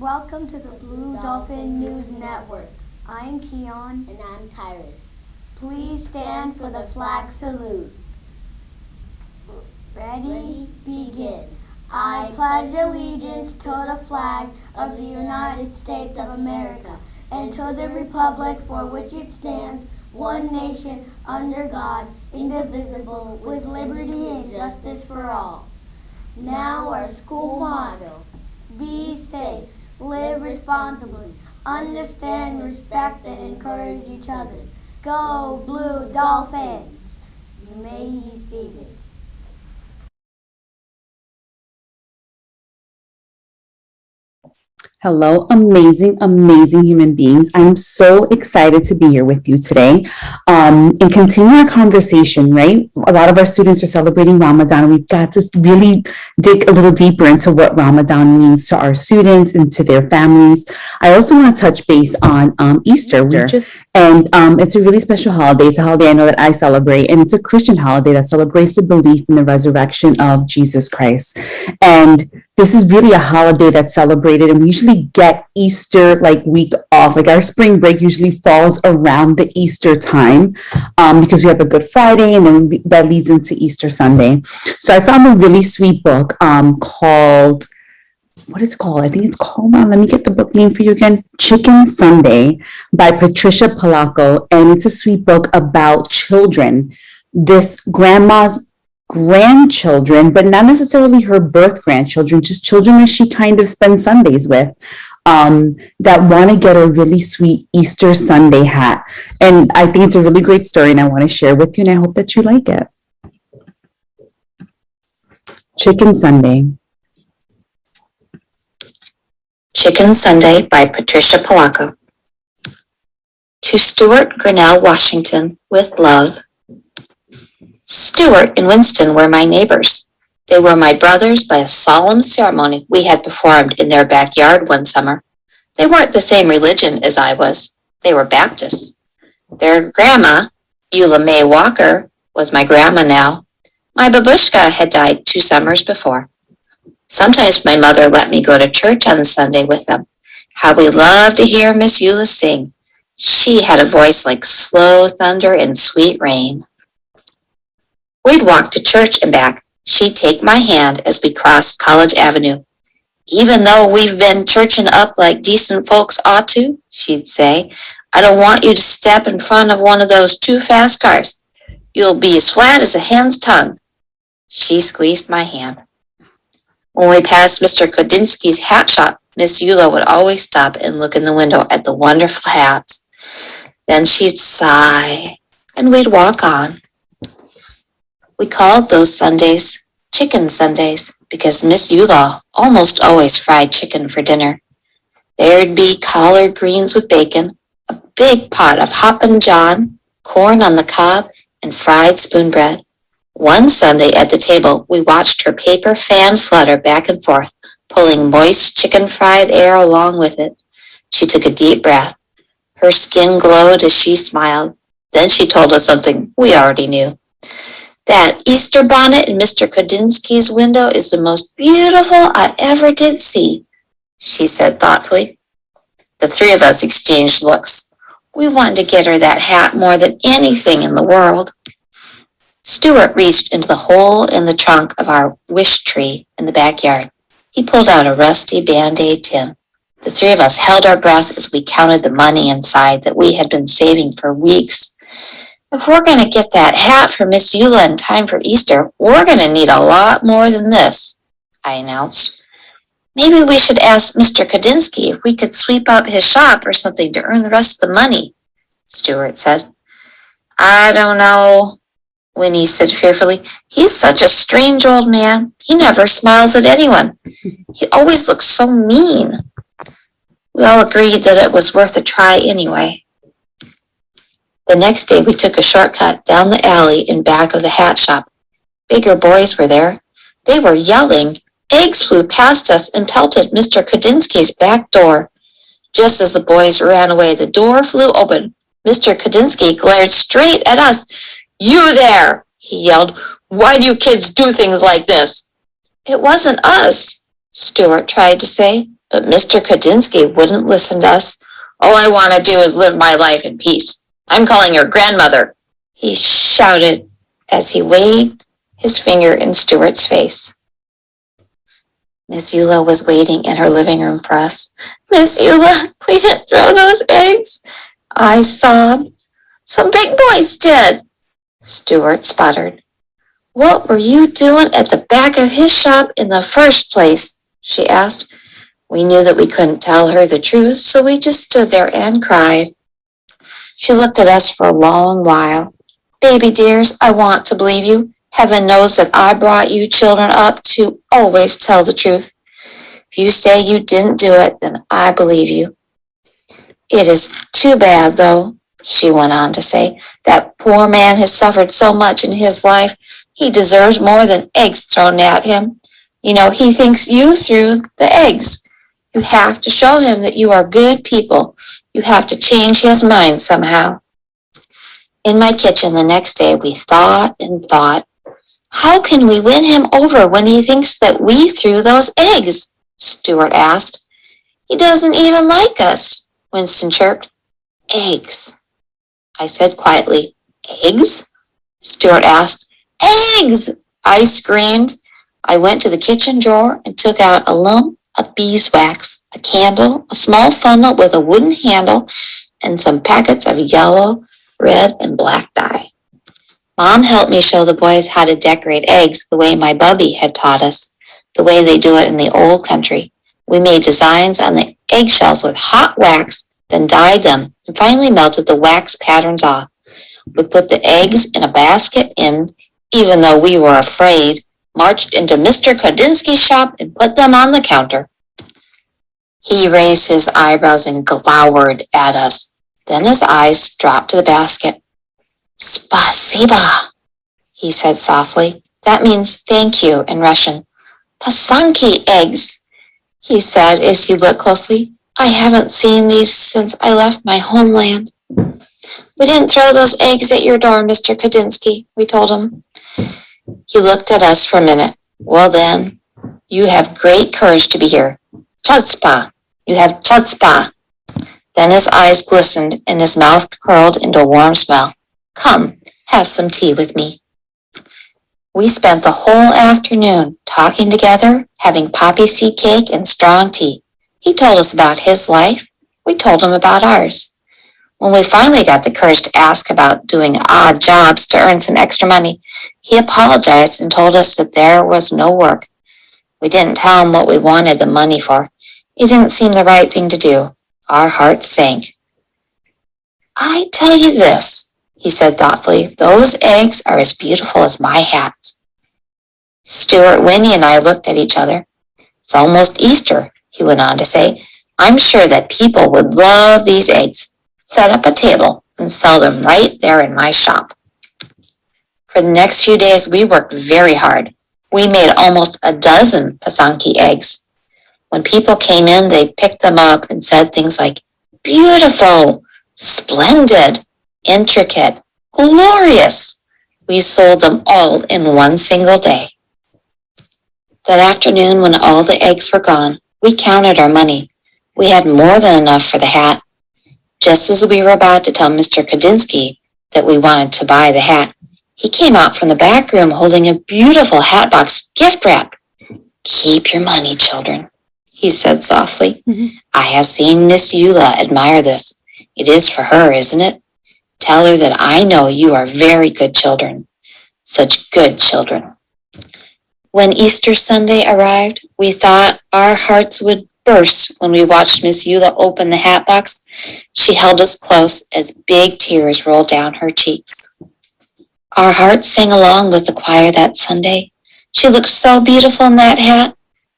Welcome to the Blue Dolphin News Network. I'm Keon. And I'm Kyrus. Please stand for the flag salute. Ready? Begin. I pledge allegiance to the flag of the United States of America and to the republic for which it stands, one nation, under God, indivisible, with liberty and justice for all. Now our school motto: be safe, live responsibly, understand, respect, and encourage each other. Go Blue Dolphins! You may be seated. Hello, amazing human beings. I'm so excited to be here with you today and continue our conversation, right? A lot of our students are celebrating Ramadan, and we've got to really dig a little deeper into what Ramadan means to our students and to their families. I also want to touch base on Easter. It's a really special holiday. It's a holiday I know that I celebrate, and it's a Christian holiday that celebrates the belief in the resurrection of Jesus Christ. And this is really a holiday that's celebrated, and we usually get Easter week off. Like our spring break usually falls around the Easter time because we have a Good Friday, and then that leads into Easter Sunday. So I found a really sweet book called, what is it called? I think it's called, let me get the book name for you again, Chicken Sunday by Patricia Polacco. And it's a sweet book about children. This grandma's grandchildren, but not necessarily her birth grandchildren, just children that she kind of spends Sundays with, that want to get a really sweet Easter Sunday hat. And I think it's a really great story, and I want to share with you, and I hope that you like it. Chicken Sunday. Chicken Sunday by Patricia Polacco. To Stuart Grinnell, Washington, with love. Stuart and Winston were my neighbors. They were my brothers by a solemn ceremony we had performed in their backyard one summer. They weren't the same religion as I was. They were Baptists. Their grandma, Eula May Walker, was my grandma now. My babushka had died 2 summers before. Sometimes my mother let me go to church on Sunday with them. How we loved to hear Miss Eula sing. She had a voice like slow thunder and sweet rain. We'd walk to church and back. She'd take my hand as we crossed College Avenue. Even though we've been churching up like decent folks ought to, she'd say, I don't want you to step in front of one of those too fast cars. You'll be as flat as a hen's tongue. She squeezed my hand. When we passed Mr. Kodinsky's hat shop, Miss Eula would always stop and look in the window at the wonderful hats. Then she'd sigh, and we'd walk on. We called those Sundays Chicken Sundays because Miss Eula almost always fried chicken for dinner. There'd be collard greens with bacon, a big pot of hoppin' john, corn on the cob, and fried spoon bread. One Sunday at the table, we watched her paper fan flutter back and forth, pulling moist chicken fried air along with it. She took a deep breath. Her skin glowed as she smiled. Then she told us something we already knew. That Easter bonnet in Mr. Kodinsky's window is the most beautiful I ever did see, she said thoughtfully. The 3 of us exchanged looks. We wanted to get her that hat more than anything in the world. Stuart reached into the hole in the trunk of our wish tree in the backyard. He pulled out a rusty Band-Aid tin. The 3 of us held our breath as we counted the money inside that we had been saving for weeks. If we're going to get that hat for Miss Eula in time for Easter, we're going to need a lot more than this, I announced. Maybe we should ask Mr. Kodinsky if we could sweep up his shop or something to earn the rest of the money, Stuart said. I don't know, Winnie said fearfully. He's such a strange old man. He never smiles at anyone. He always looks so mean. We all agreed that it was worth a try anyway. The next day we took a shortcut down the alley in back of the hat shop. Bigger boys were there. They were yelling. Eggs flew past us and pelted Mr. Kodinsky's back door. Just as the boys ran away, the door flew open. Mr. Kodinsky glared straight at us. You there, he yelled. Why do you kids do things like this? It wasn't us, Stuart tried to say. But Mr. Kodinsky wouldn't listen to us. All I want to do is live my life in peace. I'm calling your grandmother, he shouted as he waved his finger in Stuart's face. Miss Eula was waiting in her living room for us. Miss Eula, we didn't throw those eggs, I sobbed. Some big boys did, Stuart sputtered. What were you doing at the back of his shop in the first place? She asked. We knew that we couldn't tell her the truth, so we just stood there and cried. She looked at us for a long while. Baby dears, I want to believe you. Heaven knows that I brought you children up to always tell the truth. If you say you didn't do it, then I believe you. It is too bad, though, she went on to say. That poor man has suffered so much in his life. He deserves more than eggs thrown at him. You know, he thinks you threw the eggs. You have to show him that you are good people. You have to change his mind somehow. In my kitchen the next day, we thought and thought. How can we win him over when he thinks that we threw those eggs? Stuart asked. He doesn't even like us, Winston chirped. Eggs, I said quietly. Eggs? Stuart asked. Eggs! I screamed. I went to the kitchen drawer and took out a lump of beeswax, a candle, a small funnel with a wooden handle, and some packets of yellow, red, and black dye. Mom helped me show the boys how to decorate eggs the way my bubby had taught us, the way they do it in the old country. We made designs on the eggshells with hot wax, then dyed them, and finally melted the wax patterns off. We put the eggs in a basket and, even though we were afraid, marched into Mr. Kodinsky's shop and put them on the counter. He raised his eyebrows and glowered at us. Then his eyes dropped to the basket. Spasiba, he said softly. That means thank you in Russian. Pasanki eggs, he said as he looked closely. I haven't seen these since I left my homeland. We didn't throw those eggs at your door, Mr. Kodinsky, we told him. He looked at us for a minute. Well then, you have great courage to be here. Chutzpah, you have chutzpah. Then his eyes glistened and his mouth curled into a warm smile. Come, have some tea with me. We spent the whole afternoon talking together, having poppy seed cake and strong tea. He told us about his life. We told him about ours. When we finally got the courage to ask about doing odd jobs to earn some extra money, he apologized and told us that there was no work. We didn't tell him what we wanted the money for. It didn't seem the right thing to do. Our hearts sank. I tell you this, he said thoughtfully, those eggs are as beautiful as my hats. Stuart, Winnie, and I looked at each other. It's almost Easter, he went on to say. I'm sure that people would love these eggs. Set up a table and sell them right there in my shop. For the next few days, we worked very hard. We made almost a dozen Pasanki eggs. When people came in, they picked them up and said things like, beautiful, splendid, intricate, glorious. We sold them all in one single day. That afternoon, when all the eggs were gone, we counted our money. We had more than enough for the hat. Just as we were about to tell Mr. Kodinsky that we wanted to buy the hat, he came out from the back room holding a beautiful hat box gift wrap. Keep your money, children, he said softly. I have seen Miss Eula admire this. It is for her, isn't it? Tell her that I know you are very good children. Such good children. When Easter Sunday arrived, we thought our hearts would burst when we watched Miss Eula open the hat box. She held us close as big tears rolled down her cheeks. Our hearts sang along with the choir that Sunday. She looked so beautiful in that hat.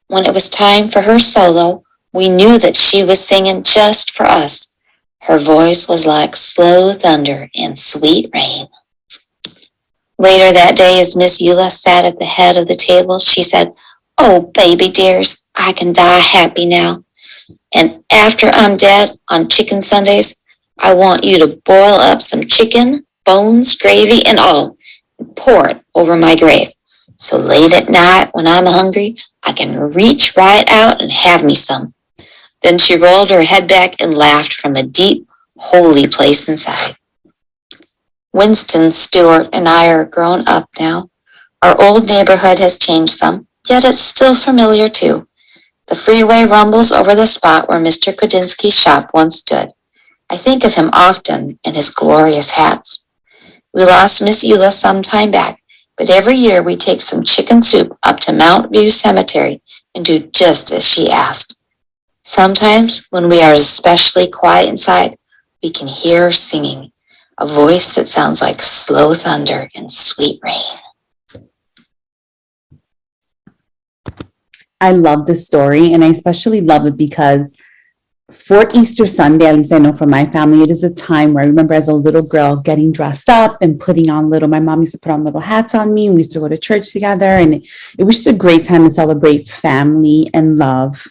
When it was time for her solo, we knew that she was singing just for us. Her voice was like slow thunder and sweet rain. Later that day, as Miss Eula sat at the head of the table, she said, oh, baby dears, I can die happy now. And after I'm dead on chicken Sundays, I want you to boil up some chicken, bones, gravy, and all, and pour it over my grave. So late at night when I'm hungry, I can reach right out and have me some. Then she rolled her head back and laughed from a deep, holy place inside. Winston, Stuart, and I are grown up now. Our old neighborhood has changed some, yet it's still familiar too. The freeway rumbles over the spot where Mr. Kudinsky's shop once stood. I think of him often in his glorious hats. We lost Miss Eula some time back, but every year we take some chicken soup up to Mount View Cemetery and do just as she asked. Sometimes, when we are especially quiet inside, we can hear her singing, a voice that sounds like slow thunder and sweet rain. I love this story, and I especially love it because for Easter Sunday, at least I know for my family, it is a time where I remember as a little girl getting dressed up and putting on my mom used to put on little hats on me. We used to go to church together, and it was just a great time to celebrate family and love.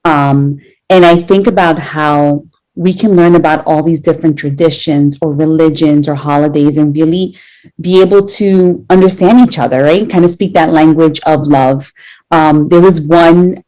And I think about how we can learn about all these different traditions or religions or holidays and really be able to understand each other, right? Kind of speak that language of love. There was one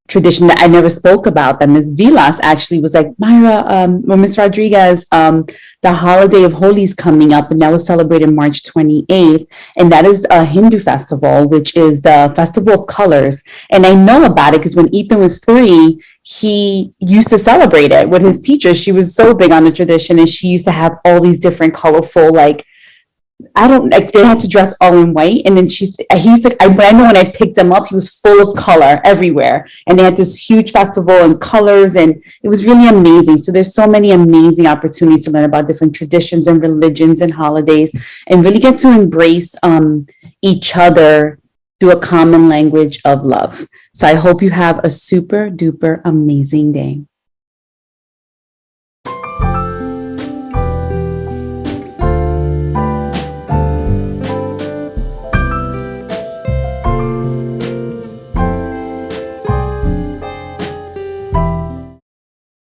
tradition that I never spoke about that Ms. Vilas actually was like, Myra, or Ms. Rodriguez, the holiday of Holi is coming up, and that was celebrated March 28th. And that is a Hindu festival, which is the Festival of Colors. And I know about it because when Ethan was 3, he used to celebrate it with his teacher. She was so big on the tradition, and she used to have all these different colorful, they had to dress all in white. And then I know when I picked him up, he was full of color everywhere. And they had this huge festival and colors, and it was really amazing. So there's so many amazing opportunities to learn about different traditions and religions and holidays and really get to embrace each other through a common language of love. So I hope you have a super duper amazing day.